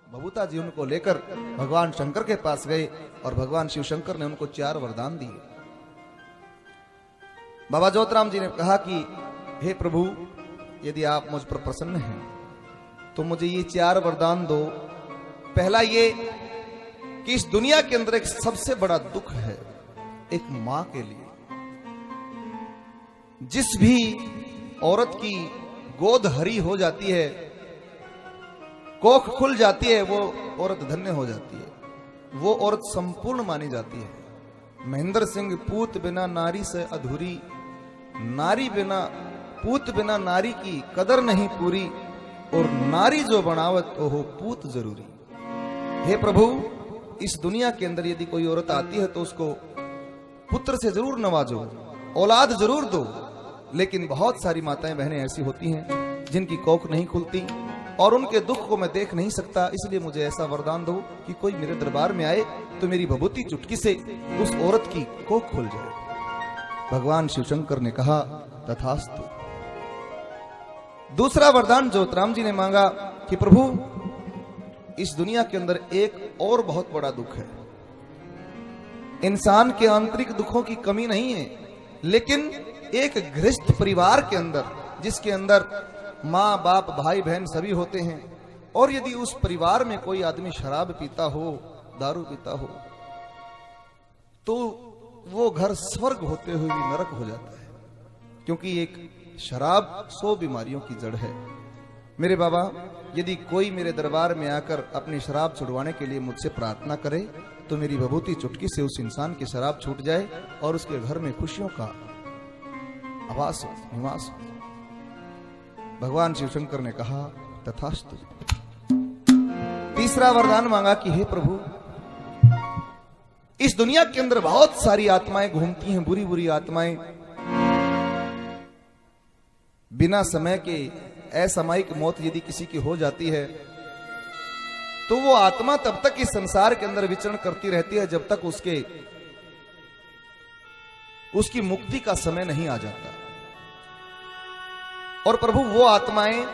बबूता जी उनको लेकर भगवान शंकर के पास गए और भगवान शिव शंकर ने उनको 4 वरदान दिए। बाबा ज्योतिराम जी ने कहा कि हे प्रभु, यदि आप मुझ पर प्रसन्न हैं तो मुझे ये 4 वरदान दो। पहला ये कि इस दुनिया के अंदर एक सबसे बड़ा दुख है एक मां के लिए। जिस भी औरत की गोद हरी हो जाती है, कोख खुल जाती है, वो औरत धन्य हो जाती है, वो औरत संपूर्ण मानी जाती है। महेंद्र सिंह, पूत बिना नारी से अधूरी, नारी बिना पूत बिना नारी की कदर नहीं पूरी, और नारी जो बनावत तो हो पूत जरूरी। हे प्रभु, इस दुनिया के अंदर यदि कोई औरत आती है तो उसको पुत्र से जरूर नवाजो, औलाद जरूर दो, लेकिन बहुत सारी माताएं बहनें ऐसी होती हैं जिनकी कोख नहीं खुलती और उनके दुख को मैं देख नहीं सकता, इसलिए मुझे ऐसा वरदान दो कि कोई मेरे दरबार में आए तो मेरी भभूति चुटकी से उस औरत की कोख खुल जाए। भगवान शिव शंकर ने कहा तथास्तु। दूसरा वरदान ज्योतिराम जी ने मांगा कि प्रभु, इस दुनिया के अंदर एक और बहुत बड़ा दुख है। इंसान के आंतरिक दुखों की कमी नहीं है, लेकिन एक गृहस्थ परिवार के अंदर, जिसके अंदर माँ बाप भाई बहन सभी होते हैं, और यदि उस परिवार में कोई आदमी शराब पीता हो, दारू पीता हो, तो वो घर स्वर्ग होते हुए भी नरक हो जाता है, क्योंकि एक शराब 100 बीमारियों की जड़ है। मेरे बाबा, यदि कोई मेरे दरबार में आकर अपनी शराब छुड़वाने के लिए मुझसे प्रार्थना करे तो मेरी भभूति चुटकी से उस इंसान की शराब छूट जाए और उसके घर में खुशियों का आवास हो, निवास हो। भगवान शिव शंकर ने कहा तथास्तु। तीसरा वरदान मांगा कि हे प्रभु, इस दुनिया के अंदर बहुत सारी आत्माएं घूमती हैं, बुरी बुरी आत्माएं, बिना समय के असामयिक मौत यदि किसी की हो जाती है तो वो आत्मा तब तक इस संसार के अंदर विचरण करती रहती है जब तक उसकी मुक्ति का समय नहीं आ जाता। और प्रभु, वो आत्माएं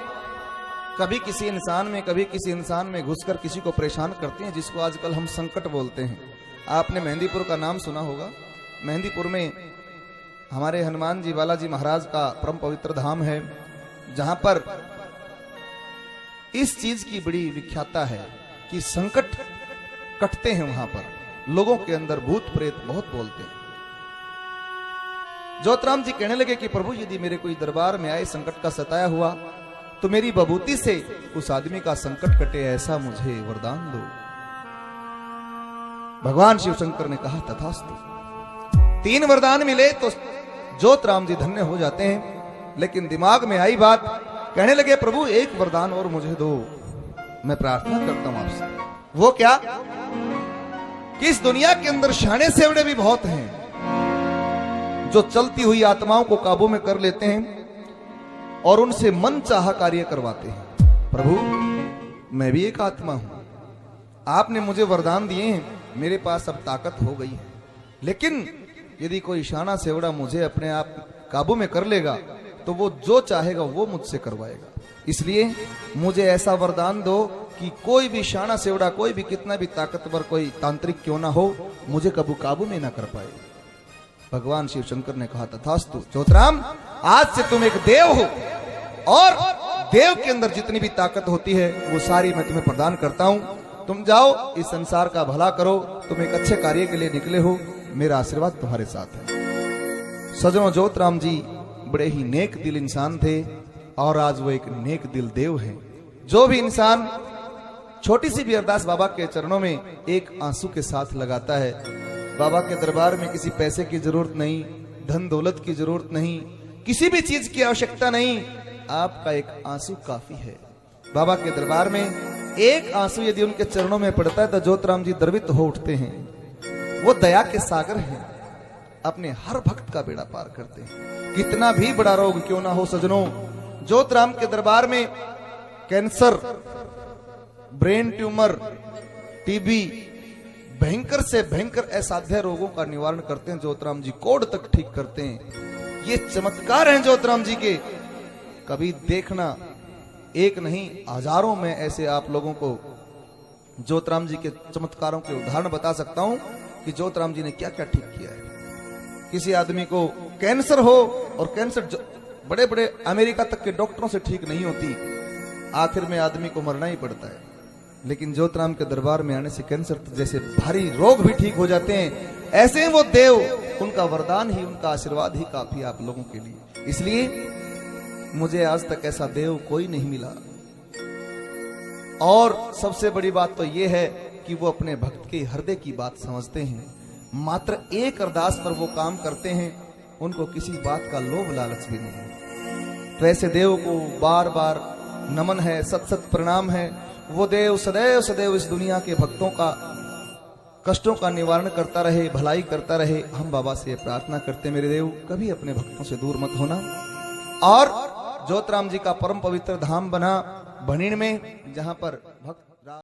कभी किसी इंसान में, कभी किसी इंसान में घुसकर किसी को परेशान करती हैं, जिसको आजकल हम संकट बोलते हैं। आपने मेहंदीपुर का नाम सुना होगा। मेहंदीपुर में हमारे हनुमान जी बालाजी महाराज का परम पवित्र धाम है, जहां पर इस चीज की बड़ी विख्याता है कि संकट कटते हैं। वहां पर लोगों के अंदर भूत प्रेत बहुत बोलते हैं। ज्योतिराम जी कहने लगे कि प्रभु, यदि मेरे कोई दरबार में आए संकट का सताया हुआ तो मेरी बभूति से उस आदमी का संकट कटे, ऐसा मुझे वरदान दो। भगवान शिव शंकर ने कहा तथास्तु। 3 वरदान मिले तो ज्योतिराम जी धन्य हो जाते हैं, लेकिन दिमाग में आई बात, कहने लगे प्रभु, एक वरदान और मुझे दो, मैं प्रार्थना करता हूं आपसे। वो क्या कि इस दुनिया के अंदर शाने सेवड़े भी बहुत हैं जो चलती हुई आत्माओं को काबू में कर लेते हैं और उनसे मन चाहा कार्य करवाते हैं। प्रभु, मैं भी एक आत्मा हूं, आपने मुझे वरदान दिए हैं, मेरे पास अब ताकत हो गई है, लेकिन यदि कोई शाना सेवड़ा मुझे अपने आप काबू में कर लेगा तो वो जो चाहेगा वो मुझसे करवाएगा। इसलिए मुझे ऐसा वरदान दो कि कोई भी शाना सेवड़ा, कोई भी कितना भी ताकतवर कोई तांत्रिक क्यों ना हो, मुझे कबू काबू में ना कर पाए। भगवान शिव शंकर ने कहा तथास्तु। ज्योतिराम, आज से तुम एक देव हो और देव के अंदर जितनी भी ताकत होती है वो सारी मैं तुम्हें प्रदान करता हूं। तुम जाओ, इस संसार का भला करो, तुम एक अच्छे कार्य के लिए निकले हो, मेरा आशीर्वाद तुम्हारे साथ है। सजनों, ज्योतिराम जी बड़े ही नेक दिल इंसान थे और आज वो एक नेक दिल देव हैं। जो भी इंसान छोटी सी भी अरदास बाबा के चरणों में एक आंसू के साथ लगाता है, बाबा के दरबार में किसी पैसे की जरूरत नहीं, धन दौलत की जरूरत नहीं, किसी भी चीज की आवश्यकता नहीं, आपका एक आंसू काफी है। बाबा के दरबार में एक आंसू यदि उनके चरणों में पड़ता है तो ज्योतिराम जी द्रवित हो उठते हैं। वो दया के सागर हैं, अपने हर भक्त का बेड़ा पार करते हैं। कितना भी बड़ा रोग क्यों ना हो सजनों, ज्योतिराम के दरबार में कैंसर, ब्रेन ट्यूमर, टीबी, भयंकर से भयंकर असाध्य रोगों का निवारण करते हैं ज्योतिराम जी, कोढ़ तक ठीक करते हैं। ये चमत्कार हैं ज्योतिराम जी के, कभी देखना, एक नहीं हजारों में ऐसे आप लोगों को ज्योतराम जी के चमत्कारों के उदाहरण बता सकता हूं कि ज्योतराम जी ने क्या क्या ठीक किया है। किसी आदमी को कैंसर हो और कैंसर बड़े बड़े अमेरिका तक के डॉक्टरों से ठीक नहीं होती, आखिर में आदमी को मरना ही पड़ता है। लेकिन ज्योतराम के दरबार में आने से कैंसर जैसे भारी रोग भी ठीक हो जाते हैं। ऐसे वो देव, उनका वरदान ही, उनका आशीर्वाद ही काफी आप लोगों के लिए। इसलिए मुझे आज तक ऐसा देव कोई नहीं मिला। और सबसे बड़ी बात तो यह है कि वो अपने भक्त के हृदय की बात समझते हैं। मात्र एक अरदास पर वो काम करते हैं, उनको किसी बात का लोभ लालच भी नहीं है। तो ऐसे देव को बार बार नमन है, सत सत प्रणाम है। वो देव सदैव सदैव इस दुनिया के भक्तों का कष्टों का निवारण करता रहे, भलाई करता रहे। हम बाबा से प्रार्थना करते, मेरे देव कभी अपने भक्तों से दूर मत होना। और ज्योतराम जी का परम पवित्र धाम बना भणिन में, जहां पर भक्त